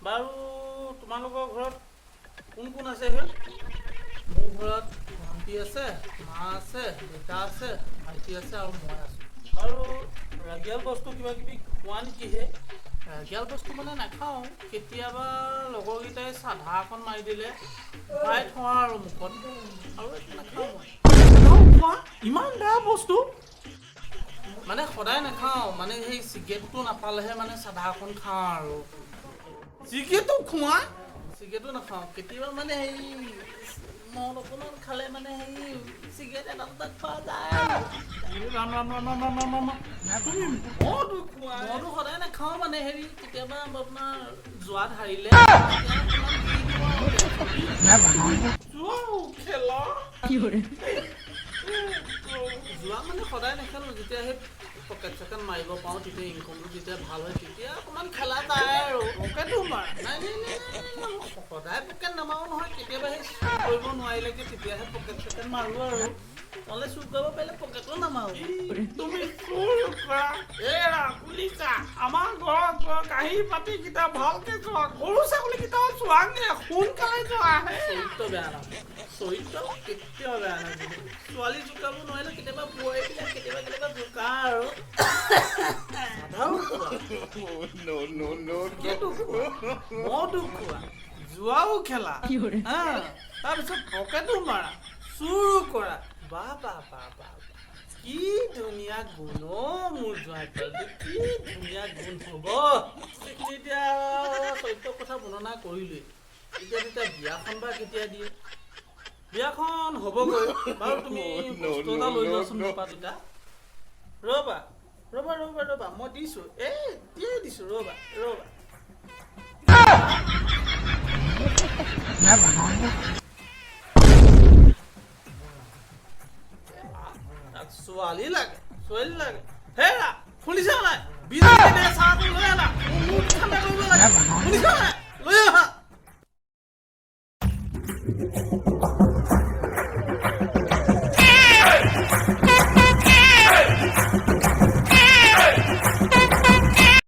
বাৰু তোমালোকৰ ঘৰত কোন কোন আছে হে? মোৰ ঘৰত ভণ্টি আছে, মা আছে, দেউতা আছে, ভাইটি আছে আৰু মই আছোঁ। আৰু ৰাগিয়াল বস্তু কিবা কিবি খোৱা নেকি হে? ৰাগিয়াল বস্তু মানে নাখাওঁ, কেতিয়াবা লগৰকেইটাই চাধা অকণ মাৰি দিলে খুৱাই থওঁ আৰু মুখত, আৰু একো নাখাওঁ মই। খোৱা ইমান বেয়া বস্তু মানে সদায় নাখাওঁ, মানে সেই চিগেটটো নাপালেহে মানে চাধা অকণ খাওঁ আৰু। চিগেটো খোৱা? চিগেটো নাখাওঁ, কেতিয়াবা মানে সেই মদ অকণমান খালে মানে সেই চিগেট এটা দুটা খোৱা যায় আৰু। তুমি মদো খোৱা? মদো সদায় নাখাওঁ, মানে হেৰি কেতিয়াবা আপোনাৰ যোৱাত হাৰিলে যোৱা মানে সদায় নেখেলোঁ, যেতিয়া সেই পকেট চকেট মাৰিব পাৰোঁ তেতিয়া ইনকমটো যেতিয়া ভাল হয় তেতিয়া অকণমান খেলা যায় আৰু। পকেটো মাৰ? নাই সদায় পকেট নামাৰোঁ নহয়, কেতিয়াবা সেই চুৰ কৰিব নোৱাৰিলেগে তেতিয়াহে পকেট চকেট মাৰোঁ আৰু। নহ'লে চুৰ কৰিব পাৰিলে পকেটো নামাৰোঁ। তুমি চুৰ কৰা? এৰা পুলিচা, আমাৰ ঘৰত কাঁহী পাতিকেইটা ভালকে চোৱা, গৰু ছাগলীকেইটা চোৱাগে, সোনকালে চোৱা। চৰিত্ৰ বেয়া নহয়, চৰিত্ৰ কেতিয়াও বেয়া নহয়। ছোৱালী জোকাব নোৱাৰিলে কেতিয়াবা বোৱাৰীবিলাক কেতিয়াবা জোকা আৰু। মদো খোৱা, জুৱাও খেলা, তাৰপিছত পকেটো মাৰা, চুৰো কৰা। বাহ কি ধুনীয়া গুণ মোৰ জোঁৱাইটো, কি ধুনীয়া গুণ হ'ব। সেইখিনি এতিয়া চৰিত্ৰৰ কথা বৰ্ণনা কৰিলোৱেই, এতিয়া বিয়াখন বা কেতিয়া দিয়ে? বিয়াখন হ'বগৈ বাৰু, তুমি বস্তু এটা লৈ লোৱাচোন মোৰ পৰা দুটা। ৰ'বা মই দিছোঁ, এতিয়াই দিছোঁ, ৰ'বা। ছোৱালী লাগে হেৰা, শুনিছা নাই? বিজুলী চাহটো লৈ আনা, মোৰ ঠাণ্ডা কৰিব লাগে, শুনিছা নাই?